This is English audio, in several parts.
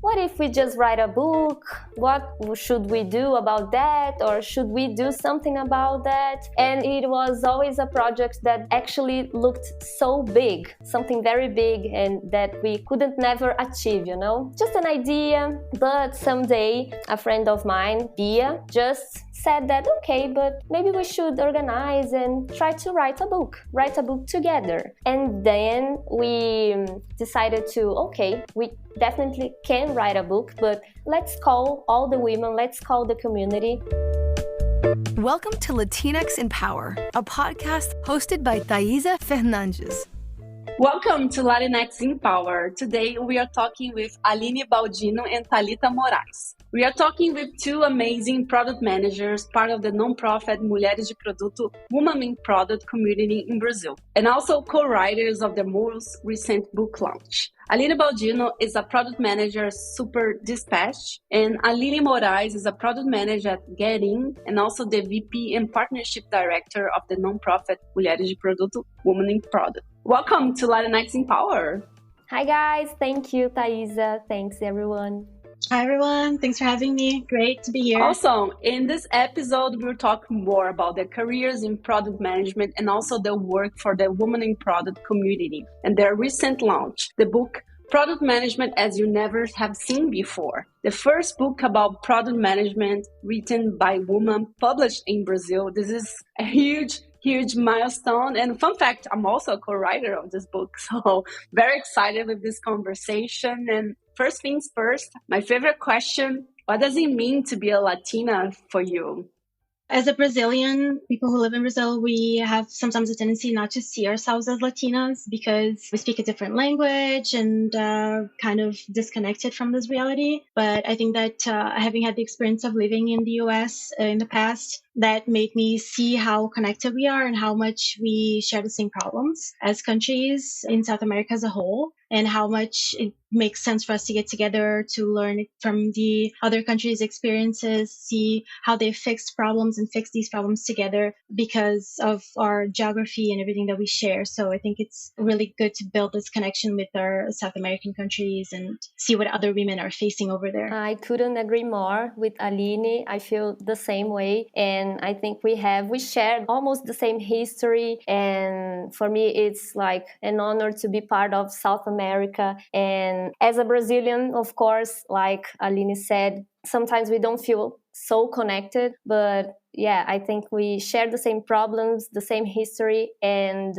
What if we just write a book? What should we do about that? Or should we do something about that? And it was always a project that actually looked so big, something very big, and that we couldn't never achieve, Just an idea, but someday a friend of mine, Bia, just said that, okay, but maybe we should organize and try to write a book together. And then we decided to, okay, we definitely can write a book, but let's call all the women, let's call the community. Welcome to Latinx in Power, a podcast hosted by Thaisa Fernandes. Welcome to Latinx in Power. Today we are talking with Aline Baldino and Talita Morais. We are talking with two amazing product managers, part of the nonprofit Mulheres de Produto Women in Product community in Brazil, and also co-writers of the most recent book launch. Aline Baldino is a product manager at Super Dispatch, and Aline Morais is a product manager at Get In, and also the VP and Partnership Director of the nonprofit Mulheres de Produto Women in Product. Welcome to Latinx in Power. Hi guys, thank you, Thaisa. Thanks everyone. Hi everyone, thanks for having me. Great to be here. Awesome. In this episode, we'll talk more about their careers in product management and also their work for the Women in Product community and their recent launch, the book Product Management as You Never Have Seen Before. The first book about product management written by women published in Brazil. This is a huge milestone. And fun fact, I'm also a co-writer of this book. So very excited with this conversation. And first things first, my favorite question, what does it mean to be a Latina for you? As a Brazilian, people who live in Brazil, we have sometimes a tendency not to see ourselves as Latinas because we speak a different language and kind of disconnected from this reality. But I think that having had the experience of living in the US in the past, that made me see how connected we are and how much we share the same problems as countries in South America as a whole, and how much it makes sense for us to get together to learn from the other countries' experiences, see how they fixed problems and fix these problems together because of our geography and everything that we share. So I think it's really good to build this connection with our South American countries and see what other women are facing over there. I couldn't agree more with Aline. I feel the same way. And I think we shared almost the same history. And for me, it's like an honor to be part of South America. And as a Brazilian, of course, like Aline said, sometimes we don't feel so connected, but yeah, I think we share the same problems, the same history, and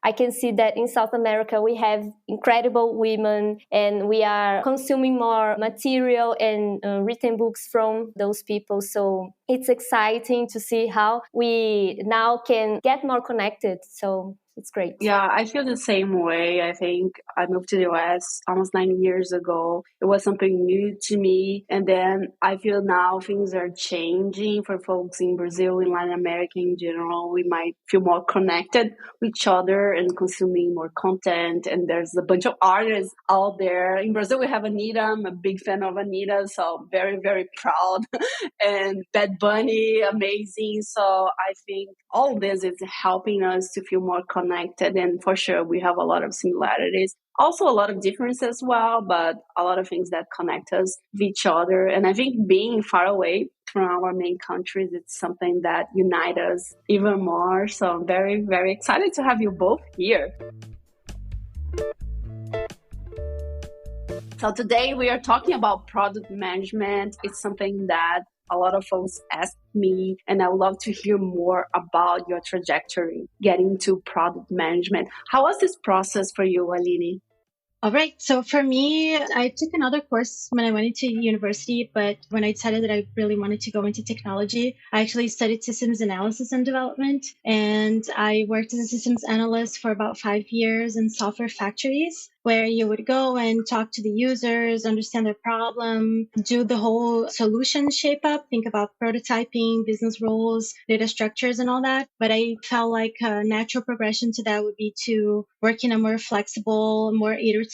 I can see that in South America we have incredible women and we are consuming more material and written books from those people. So it's exciting to see how we now can get more connected. So it's great. Yeah, I feel the same way. I think I moved to the US almost 9 years ago. It was something new to me. And then I feel now things are changing for folks in Brazil, in Latin America in general. We might feel more connected with each other and consuming more content. And there's a bunch of artists out there. In Brazil, we have Anita. I'm a big fan of Anita, so very, very proud. And Bad Bunny, amazing. So I think all this is helping us to feel more connected. And for sure, we have a lot of similarities. Also a lot of differences as well, but a lot of things that connect us with each other. And I think being far away from our main countries, it's something that unites us even more. So I'm very, very excited to have you both here. So today we are talking about product management. It's something that a lot of folks ask me, and I would love to hear more about your trajectory getting to product management. How was this process for you, Aline? All right. So for me, I took another course when I went into university, but when I decided that I really wanted to go into technology, I actually studied systems analysis and development. And I worked as a systems analyst for about 5 years in software factories, where you would go and talk to the users, understand their problem, do the whole solution shape up, think about prototyping, business roles, data structures, and all that. But I felt like a natural progression to that would be to work in a more flexible, more iterative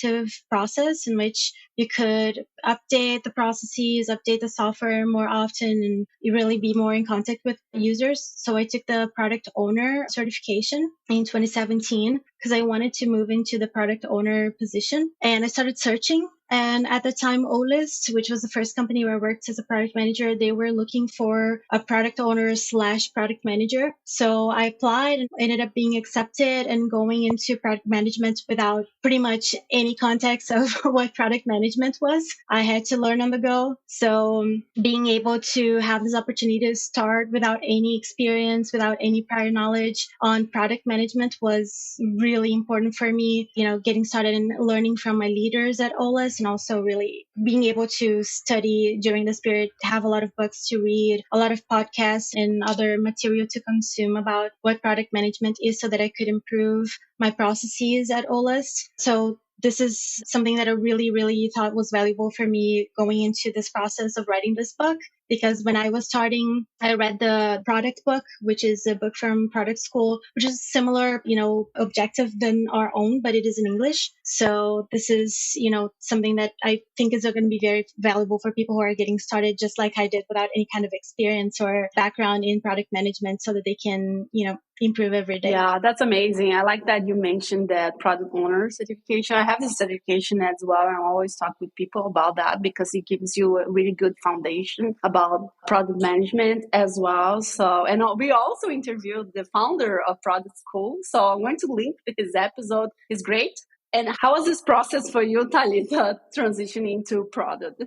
process in which you could update the processes, update the software more often, and you really be more in contact with users. So I took the product owner certification in 2017 because I wanted to move into the product owner position. And I started searching And at the time, Olist, which was the first company where I worked as a product manager, they were looking for a product owner / product manager. So I applied and ended up being accepted and going into product management without pretty much any context of what product management was. I had to learn on the go. So being able to have this opportunity to start without any experience, without any prior knowledge on product management was really important for me. Getting started and learning from my leaders at Olist, and also really being able to study during this period, have a lot of books to read, a lot of podcasts and other material to consume about what product management is so that I could improve my processes at Olist. So this is something that I really, really thought was valuable for me going into this process of writing this book. Because when I was starting, I read the product book, which is a book from product school, which is similar, objective than our own, but it is in English. So this is, something that I think is going to be very valuable for people who are getting started, just like I did, without any kind of experience or background in product management, so that they can, improve every day. Yeah, that's amazing. I like that you mentioned that product owner certification. I have this certification as well. And I always talk with people about that because it gives you a really good foundation about product management as well. So, and we also interviewed the founder of Product School. So I'm going to link to his episode. It's great. And how was this process for you, Talita, transitioning to product?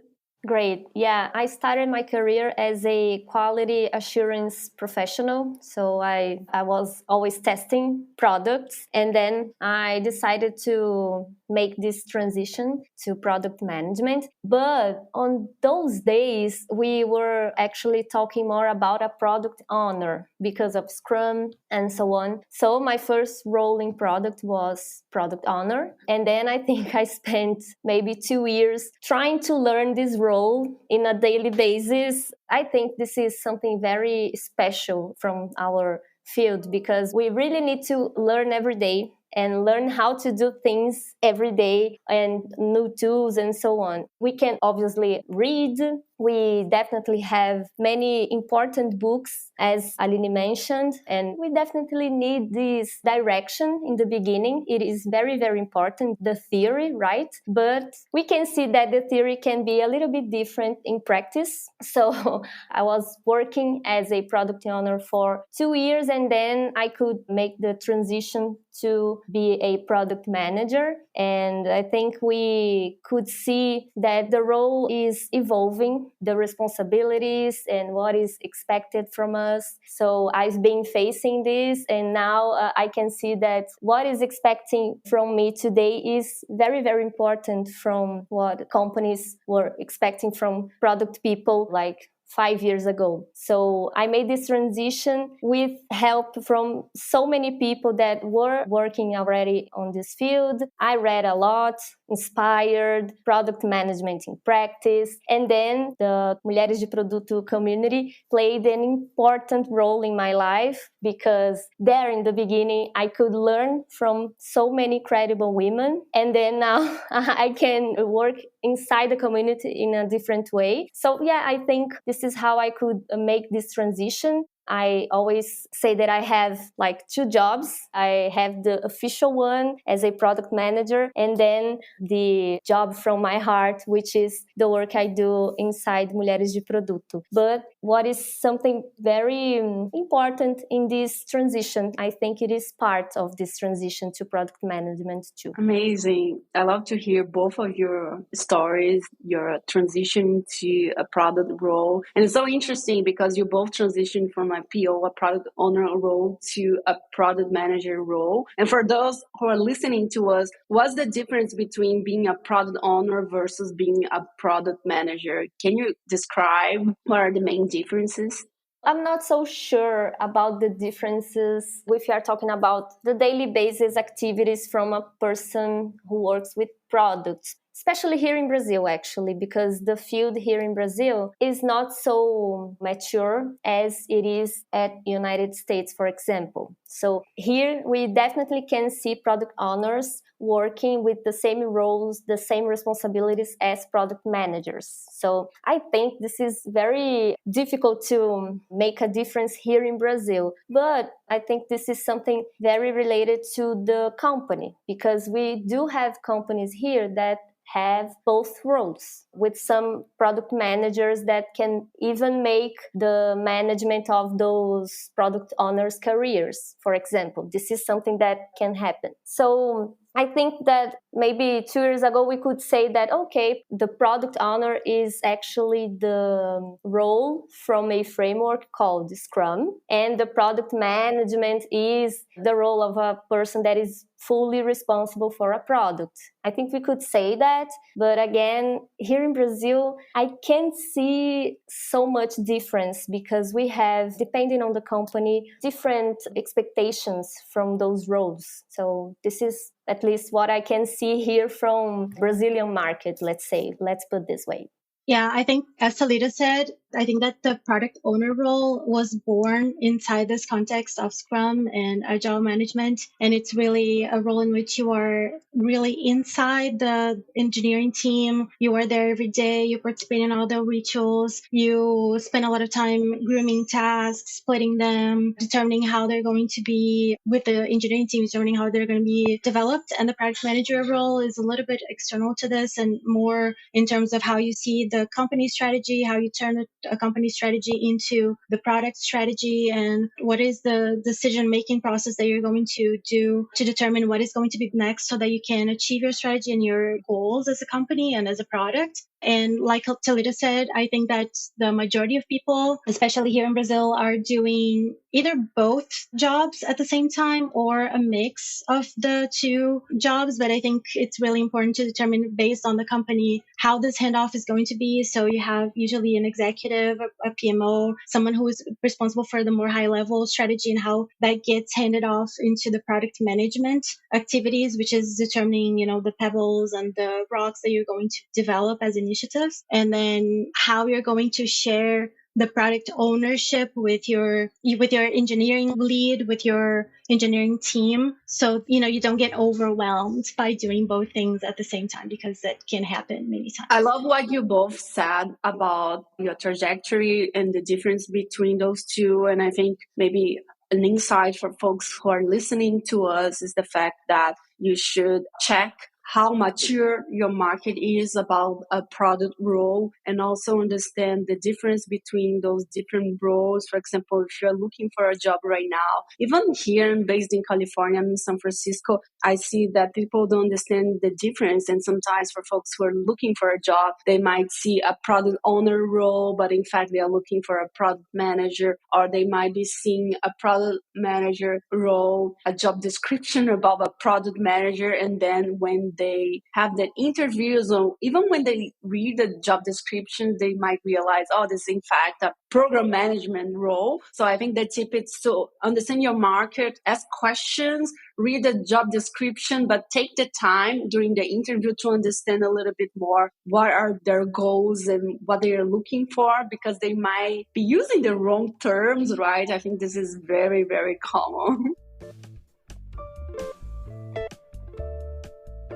Great. Yeah, I started my career as a quality assurance professional. So I was always testing products. And then I decided to make this transition to product management. But on those days, we were actually talking more about a product owner because of Scrum and so on. So my first role in product was product owner. And then I think I spent maybe 2 years trying to learn this role in a daily basis. I think this is something very special from our field because we really need to learn every day and learn how to do things every day and new tools and so on. We can obviously read. We definitely have many important books, as Aline mentioned, and we definitely need this direction in the beginning. It is very, very important, the theory, right? But we can see that the theory can be a little bit different in practice. So I was working as a product owner for 2 years, and then I could make the transition to be a product manager. And I think we could see that the role is evolving, the responsibilities and what is expected from us. So I've been facing this, and now I can see that what is expecting from me today is very, very important from what companies were expecting from product people like 5 years ago. So I made this transition with help from so many people that were working already on this field. I read a lot, inspired, product management in practice, and then the Mulheres de Produto community played an important role in my life because there in the beginning I could learn from so many credible women, and then now I can work inside the community in a different way. So yeah, I think this is how I could make this transition. I always say that I have like 2 jobs. I have the official one as a product manager, and then the job from my heart, which is the work I do inside Mulheres de Produto. But what is something very important in this transition, I think it is part of this transition to product management too. Amazing. I love to hear both of your stories, your transition to a product role. And it's so interesting because you both transitioned from a PO, a product owner role, to a product manager role. And for those who are listening to us, what's the difference between being a product owner versus being a product manager? Can you describe what are the main differences? I'm not so sure about the differences if you are talking about the daily basis activities from a person who works with products, especially here in Brazil, actually, because the field here in Brazil is not so mature as it is at United States, for example. So here we definitely can see product owners working with the same roles, the same responsibilities as product managers. So I think this is very difficult to make a difference here in Brazil. But I think this is something very related to the company, because we do have companies here that have both roles, with some product managers that can even make the management of those product owners' careers, for example. This is something that can happen. So I think that maybe 2 years ago we could say that, okay, the product owner is actually the role from a framework called Scrum, and the product management is the role of a person that is fully responsible for a product. I think we could say that, but again, here in Brazil, I can't see so much difference because we have, depending on the company, different expectations from those roles. So this is at least what I can see here from Brazilian market, let's say. Let's put it this way. Yeah, I think, as Talita said, I think that the product owner role was born inside this context of Scrum and Agile management. And it's really a role in which you are really inside the engineering team. You are there every day. You participate in all the rituals. You spend a lot of time grooming tasks, splitting them, determining how they're going to be with the engineering team, determining how they're going to be developed. And the product manager role is a little bit external to this and more in terms of how you see the company strategy, how you turn a company strategy into the product strategy, and what is the decision-making process that you're going to do to determine what is going to be next so that you can achieve your strategy and your goals as a company and as a product. And like Talita said, I think that the majority of people, especially here in Brazil, are doing either both jobs at the same time or a mix of the two jobs. But I think it's really important to determine based on the company how this handoff is going to be. So you have usually an executive, a PMO, someone who is responsible for the more high level strategy and how that gets handed off into the product management activities, which is determining, the pebbles and the rocks that you're going to develop as initiatives, and then how you're going to share the product ownership with your engineering lead, with your engineering team. So, you don't get overwhelmed by doing both things at the same time, because that can happen many times. I love what you both said about your trajectory and the difference between those two. And I think maybe an insight for folks who are listening to us is the fact that you should check how mature your market is about a product role, and also understand the difference between those different roles. For example, if you're looking for a job right now, even here based in California, I'm in San Francisco, I see that people don't understand the difference. And sometimes for folks who are looking for a job, they might see a product owner role, but in fact they are looking for a product manager, or they might be seeing a product manager role, a job description about a product manager, and then when they have the interviews, or even when they read the job description, they might realize, oh, this is in fact a program management role. So I think the tip is to understand your market, ask questions, read the job description, but take the time during the interview to understand a little bit more what are their goals and what they are looking for, because they might be using the wrong terms, right? I think this is very, very common.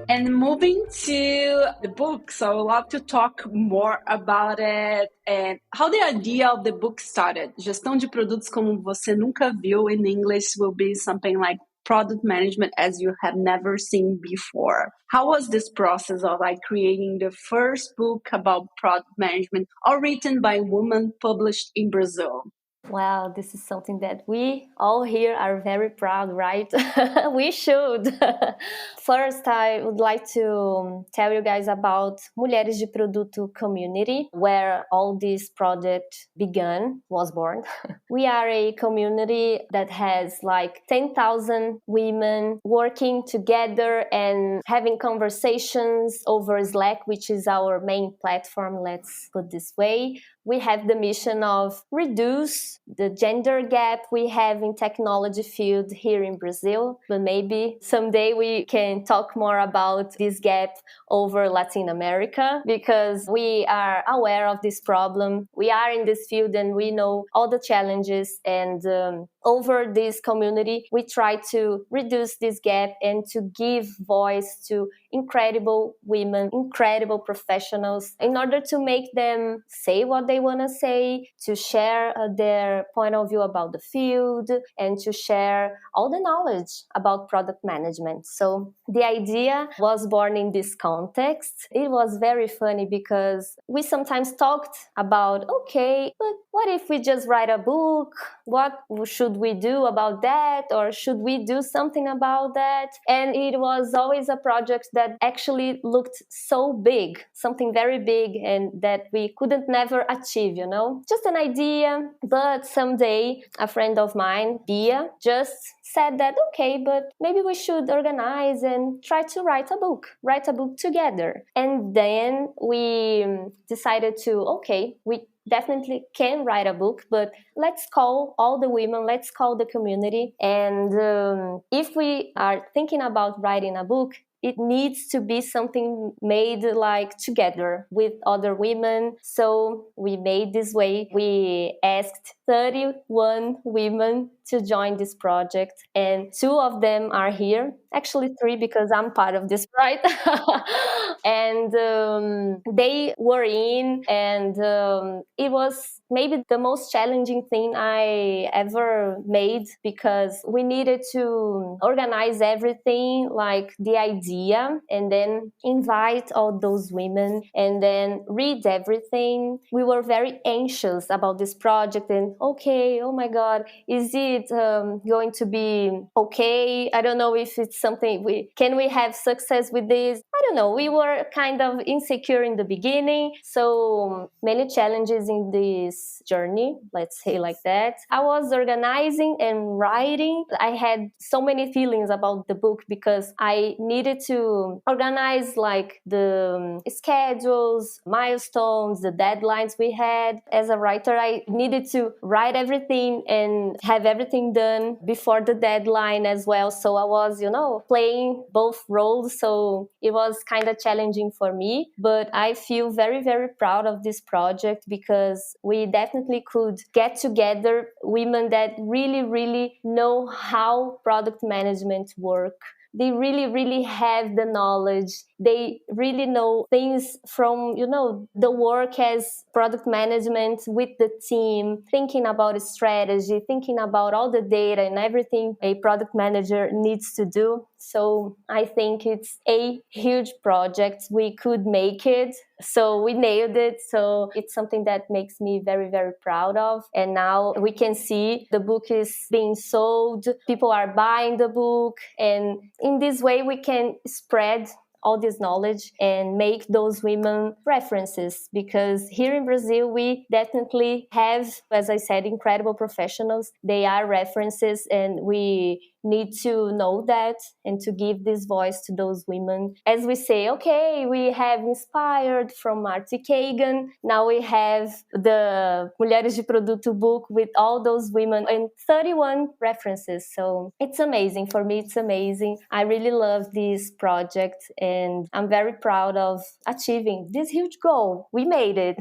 And moving to the book, so I would love to talk more about it and how the idea of the book started. Gestão de produtos como você nunca viu in English will be something like product management as you have never seen before. How was this process of creating the first book about product management, all written by a woman, published in Brazil? Wow, this is something that we all here are very proud, right? We should. First, I would like to tell you guys about Mulheres de Produto community, where all this project was born. We are a community that has 10,000 women working together and having conversations over Slack, which is our main platform, let's put this way. We have the mission of reduce the gender gap we have in technology field here in Brazil, but maybe someday we can talk more about this gap over Latin America, because we are aware of this problem. We are in this field and we know all the challenges, and over this community, we try to reduce this gap and to give voice to incredible women, incredible professionals, in order to make them say what they want to say, to share their point of view about the field, and to share all the knowledge about product management. So the idea was born in this context. It was very funny because we sometimes talked about, okay, but what if we just write a book? What should we do about that? Or should we do something about that? And it was always a project that actually looked so big, something very big, and that we couldn't never achieve, just an idea. But someday a friend of mine, Bia, just said that, okay, but maybe we should organize and try to write a book together. And then we decided to, okay, we definitely can write a book, but let's call all the women, let's call the community. And if we are thinking about writing a book, it needs to be something made like together with other women. So we made this way. We asked 31 women to join this project, and 2 of them are here. Actually 3, because I'm part of this, right? And they were in, and it was maybe the most challenging thing I ever made, because we needed to organize everything, like the idea, and then invite all those women, and then read everything. We were very anxious about this project, and okay, oh my God, is it going to be okay? I don't know if it's something can we have success with this? I don't know. We were kind of insecure in the beginning. So many challenges in this journey, let's say like that. I was organizing and writing. I had so many feelings about the book, because I needed to organize like the schedules, milestones, the deadlines we had. As a writer, I needed to write everything and have everything done before the deadline as well. So I was, playing both roles. So it was kind of challenging for me, but I feel very, very proud of this project, because we definitely could get together women that really, really know how product management work. They really, really have the knowledge. They really know things from, the work as product management with the team, thinking about a strategy, thinking about all the data and everything a product manager needs to do. So I think it's a huge project. We could make it. So we nailed it. So it's something that makes me very, very proud of. And now we can see the book is being sold. People are buying the book. And in this way, we can spread all this knowledge and make those women references, because here in Brazil, we definitely have, as I said, incredible professionals. They are references, and we need to know that and to give this voice to those women. As we say, okay, we have inspired from Marty Kagan. Now we have the Mulheres de Produto book with all those women and 31 references. So it's amazing. For me, it's amazing. I really love this project, and I'm very proud of achieving this huge goal. We made it.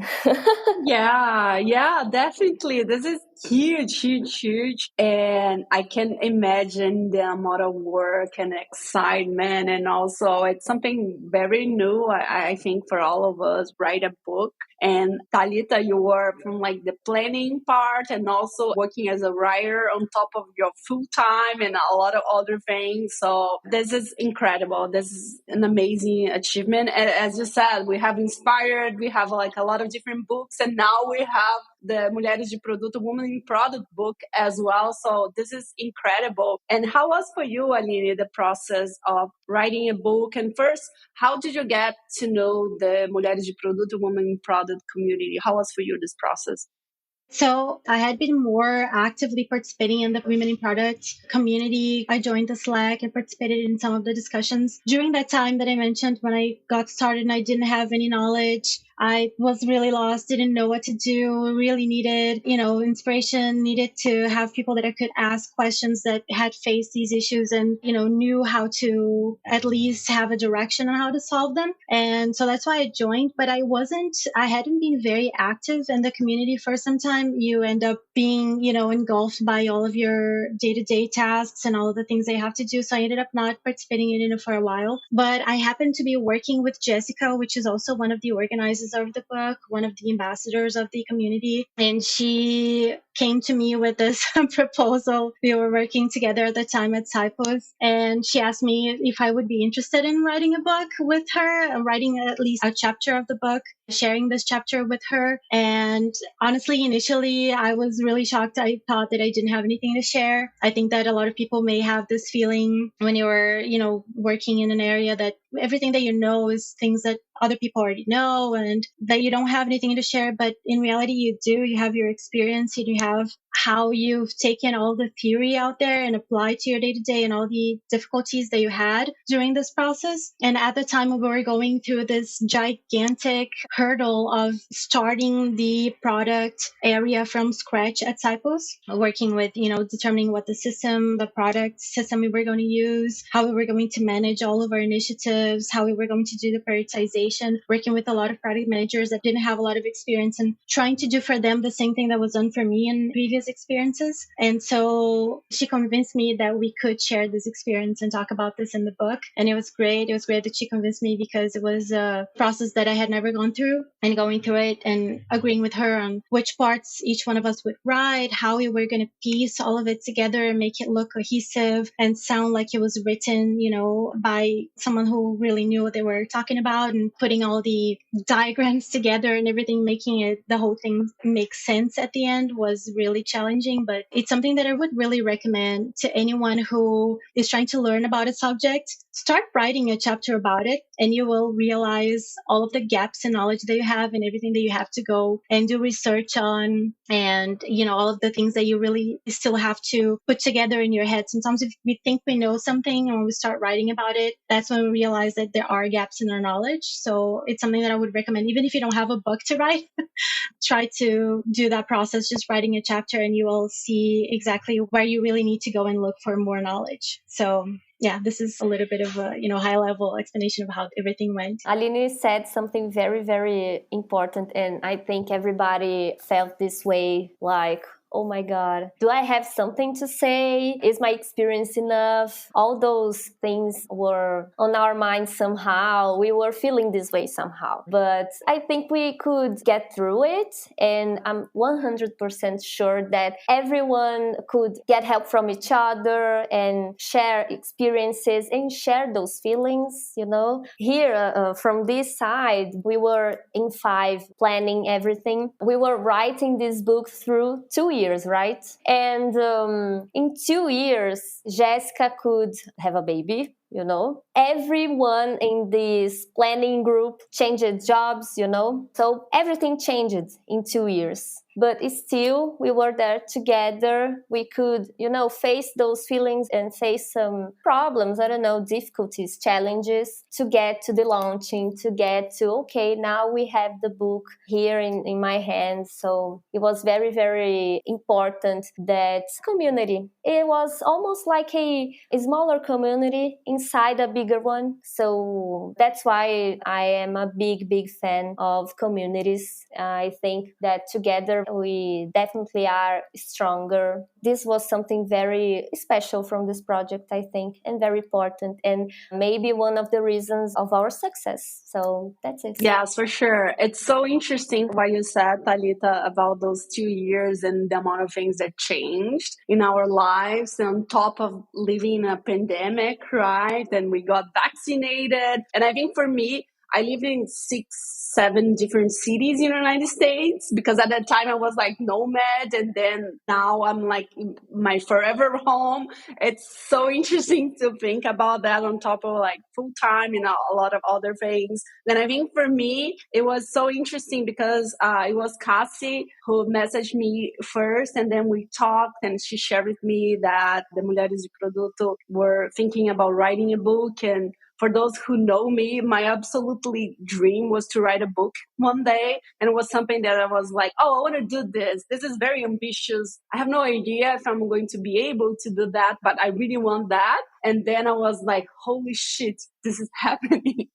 Yeah, definitely. This is huge, huge, huge. And I can imagine the amount of work and excitement. And also, it's something very new, I think, for all of us, write a book. And Talita, you were from like the planning part and also working as a writer on top of your full time and a lot of other things. So this is incredible. This is an amazing achievement. And as you said, we have inspired, we have like a lot of different books, and now we have the Mulheres de Produto Women in Product book as well. So this is incredible. And how was for you, Aline, the process of writing a book? And first, how did you get to know the Mulheres de Produto Women in Product community? How was for you this process? So I had been more actively participating in the Women in Product community. I joined the Slack and participated in some of the discussions. During that time that I mentioned, when I got started and I didn't have any knowledge, I was really lost, didn't know what to do, really needed, inspiration, needed to have people that I could ask questions that had faced these issues and, knew how to at least have a direction on how to solve them. And so that's why I joined, but I hadn't been very active in the community for some time. You end up being, engulfed by all of your day-to-day tasks and all of the things they have to do. So I ended up not participating in it for a while. But I happened to be working with Jessica, which is also one of the organizers of the book, one of the ambassadors of the community. And she came to me with this proposal. We were working together at the time at Cypos, and she asked me if I would be interested in writing a book with her, writing at least a chapter of the book, sharing this chapter with her. And honestly, initially, I was really shocked. I thought that I didn't have anything to share. I think that a lot of people may have this feeling when you're, working in an area that everything that you know is things that other people already know and that you don't have anything to share. But in reality, you do. You have your experience and you have how you've taken all the theory out there and applied to your day to day and all the difficulties that you had during this process. And at the time, we were going through this gigantic hurdle of starting the product area from scratch at Cypos, working with, determining what the product system we were going to use, how we were going to manage all of our initiatives, how we were going to do the prioritization, working with a lot of product managers that didn't have a lot of experience and trying to do for them the same thing that was done for me in previous experiences. And so she convinced me that we could share this experience and talk about this in the book. And it was great. It was great that she convinced me because it was a process that I had never gone through, and going through it and agreeing with her on which parts each one of us would write, how we were going to piece all of it together and make it look cohesive and sound like it was written, by someone who really knew what they were talking about, and putting all the diagrams together and everything, making the whole thing make sense at the end was really challenging. But it's something that I would really recommend to anyone who is trying to learn about a subject. Start writing a chapter about it and you will realize all of the gaps in knowledge that you have and everything that you have to go and do research on, and all of the things that you really still have to put together in your head. Sometimes if we think we know something and when we start writing about it, that's when we realize that there are gaps in our knowledge. So it's something that I would recommend. Even if you don't have a book to write, try to do that process, just writing a chapter, and you will see exactly where you really need to go and look for more knowledge. So yeah, this is a little bit of a high level explanation of how everything went. Aline said something very, very important, and I think everybody felt this way, like, oh my God, do I have something to say? Is my experience enough? All those things were on our minds somehow. We were feeling this way somehow. But I think we could get through it. And I'm 100% sure that everyone could get help from each other and share experiences and share those feelings, Here, from this side, we were in 5 planning everything. We were writing this book through 2 years. Right? And in 2 years, Jessica could have a baby. Everyone in this planning group changed jobs, So everything changed in 2 years. But still, we were there together. We could, face those feelings and face some problems, difficulties, challenges to get to the launching, to get to, okay, now we have the book here in my hands. So it was very, very important that community. It was almost like a smaller community inside a bigger one. So that's why I am a big, big fan of communities. I think that together we definitely are stronger. This was something very special from this project, I think, and very important, and maybe one of the reasons of our success. So that's it. Yes, for sure. It's so interesting what you said, Talita, about those 2 years and the amount of things that changed in our lives on top of living a pandemic, right? And we got vaccinated. And I think for me, I lived in 6-7 different cities in the United States because at that time I was like nomad, and then now I'm like in my forever home. It's so interesting to think about that on top of like full time and a lot of other things. Then I think for me, it was so interesting because it was Cassie who messaged me first, and then we talked and she shared with me that the Mulheres de Produto were thinking about writing a book, and for those who know me, my absolutely dream was to write a book one day. And it was something that I was like, oh, I want to do this. This is very ambitious. I have no idea if I'm going to be able to do that, but I really want that. And then I was like, holy shit, this is happening,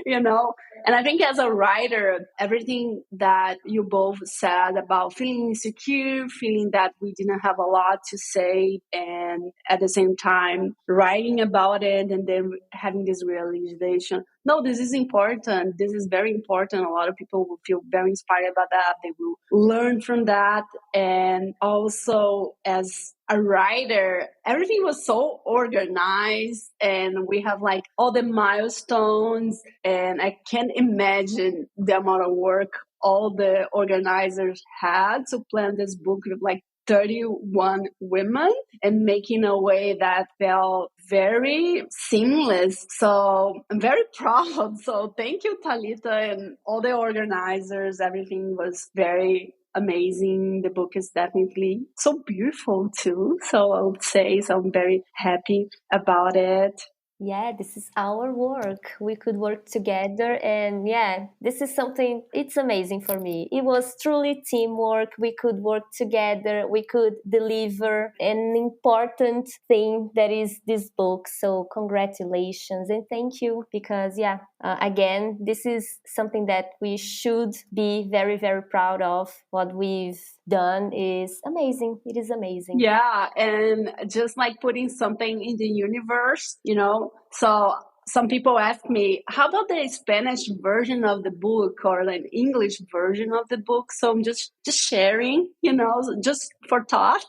you know? And I think as a writer, everything that you both said about feeling insecure, feeling that we didn't have a lot to say, and at the same time writing about it and then having this realization, no, this is important. This is very important. A lot of people will feel very inspired about that. They will learn from that. And also as a writer, everything was so organized and we have like all the milestones, and I can't imagine the amount of work all the organizers had to plan this book with like 31 women and making a way that felt very seamless. So I'm very proud. So thank you, Talita, and all the organizers. Everything was very amazing. The book is definitely so beautiful too. So I would say, so I'm very happy about it. Yeah, this is our work. We could work together. And yeah, this is something, it's amazing for me. It was truly teamwork. We could work together. We could deliver an important thing that is this book. So congratulations and thank you because yeah, again, this is something that we should be very, very proud of. What we've done is amazing. It is amazing. Yeah, and just like putting something in the universe, you know. So some people ask me, how about the Spanish version of the book or an English version of the book? So I'm just sharing, you know, just for thought.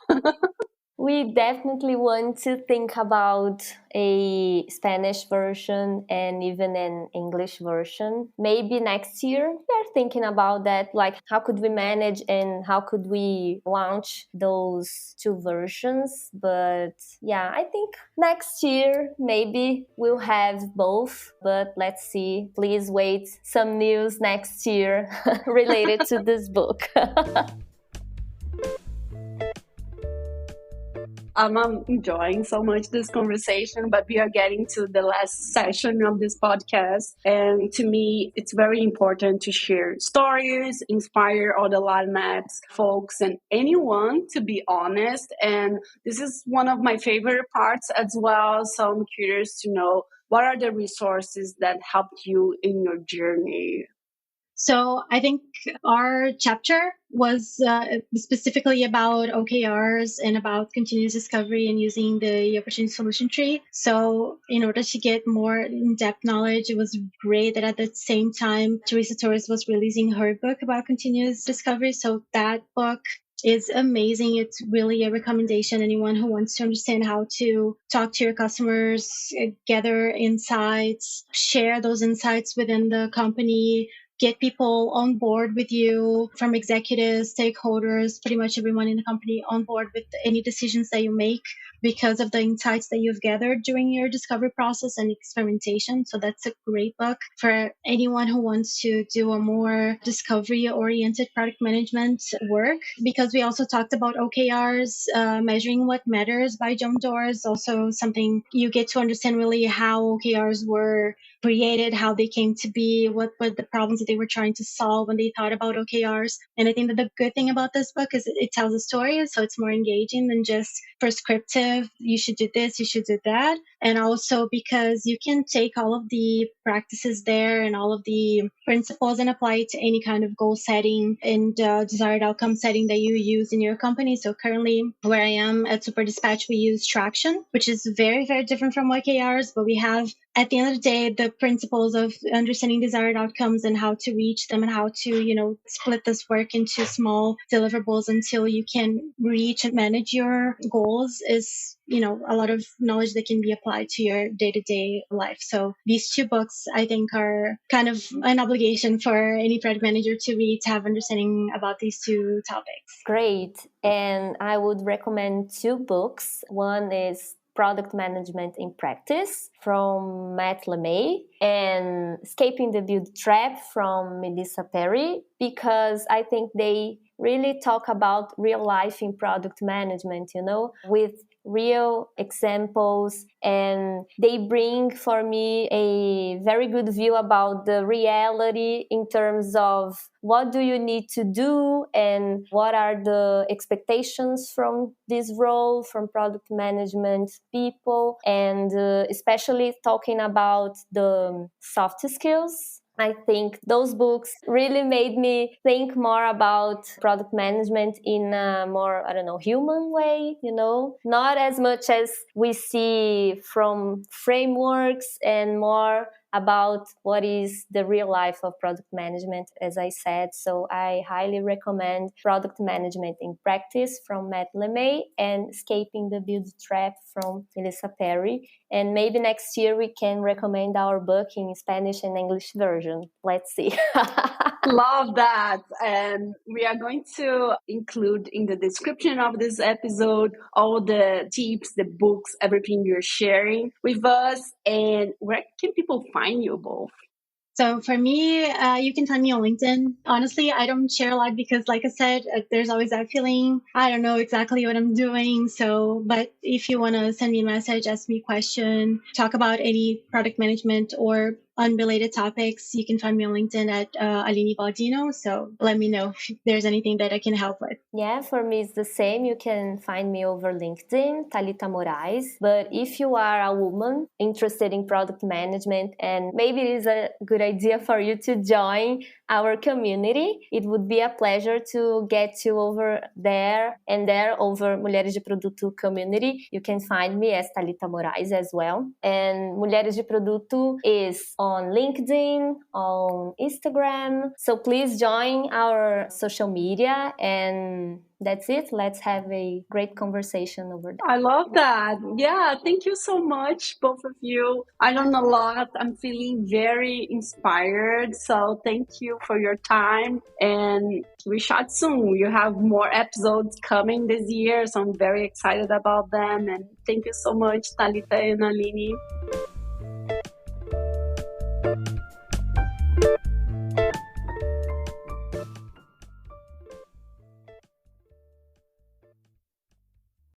We definitely want to think about a Spanish version and even an English version. Maybe next year, we're thinking about that. Like, how could we manage and how could we launch those two versions? But yeah, I think next year, maybe we'll have both. But let's see. Please wait some news next year related to this book. I'm enjoying so much this conversation, but we are getting to the last session of this podcast. And to me, it's very important to share stories, inspire all the Latinx folks and anyone to be honest. And this is one of my favorite parts as well. So I'm curious to know, what are the resources that helped you in your journey? So I think our chapter was specifically about OKRs and about continuous discovery and using the opportunity solution tree. So in order to get more in-depth knowledge, it was great that at the same time, Teresa Torres was releasing her book about continuous discovery. So that book is amazing. It's really a recommendation. Anyone who wants to understand how to talk to your customers, gather insights, share those insights within the company, get people on board with you, from executives, stakeholders, pretty much everyone in the company on board with any decisions that you make because of the insights that you've gathered during your discovery process and experimentation. So that's a great book for anyone who wants to do a more discovery-oriented product management work, because we also talked about OKRs, measuring what matters by John Doerr, also something you get to understand really how OKRs were created, how they came to be, what were the problems that they were trying to solve when they thought about OKRs. And I think that the good thing about this book is it tells a story, so it's more engaging than just prescriptive. You should do this, you should do that. And also because you can take all of the practices there and all of the principles and apply it to any kind of goal setting and desired outcome setting that you use in your company. So currently where I am at Super Dispatch, we use traction, which is very, very different from OKRs, but we have at the end of the day, the principles of understanding desired outcomes and how to reach them and how to, split this work into small deliverables until you can reach and manage your goals is, a lot of knowledge that can be applied to your day-to-day life. So these two books, I think, are kind of an obligation for any product manager to read, to have understanding about these two topics. Great. And I would recommend two books. One is Product Management in Practice from Matt LeMay and Escaping the Build Trap from Melissa Perry, because I think they really talk about real life in product management, with real examples, and they bring for me a very good view about the reality in terms of what do you need to do and what are the expectations from this role, from product management people, and especially talking about the soft skills. I think those books really made me think more about product management in a more, I don't know, human way, not as much as we see from frameworks, and more about what is the real life of product management, as I said. So I highly recommend Product Management in Practice from Matt LeMay and Escaping the Build Trap from Melissa Perry. And maybe next year we can recommend our book in Spanish and English version. Let's see. Love that. And we are going to include in the description of this episode all the tips, the books, everything you're sharing with us. And where can people find you both? So for me, you can find me on LinkedIn. Honestly, I don't share a lot because, like I said, there's always that feeling. I don't know exactly what I'm doing. So, but if you want to send me a message, ask me a question, talk about any product management or unrelated topics, you can find me on LinkedIn at Aline Baldino. So let me know if there's anything that I can help with. Yeah, for me it's the same. You can find me over LinkedIn, Talita Morais. But if you are a woman interested in product management and maybe it is a good idea for you to join our community, it would be a pleasure to get you over there, and there over Mulheres de Produto community. You can find me as Talita Morais as well. And Mulheres de Produto is on LinkedIn, on Instagram. So please join our social media, and that's it. Let's have a great conversation over there. I love that. Yeah, thank you so much, both of you. I learned a lot. I'm feeling very inspired. So thank you for your time. And we chat soon. You have more episodes coming this year. So I'm very excited about them. And thank you so much, Talita and Aline.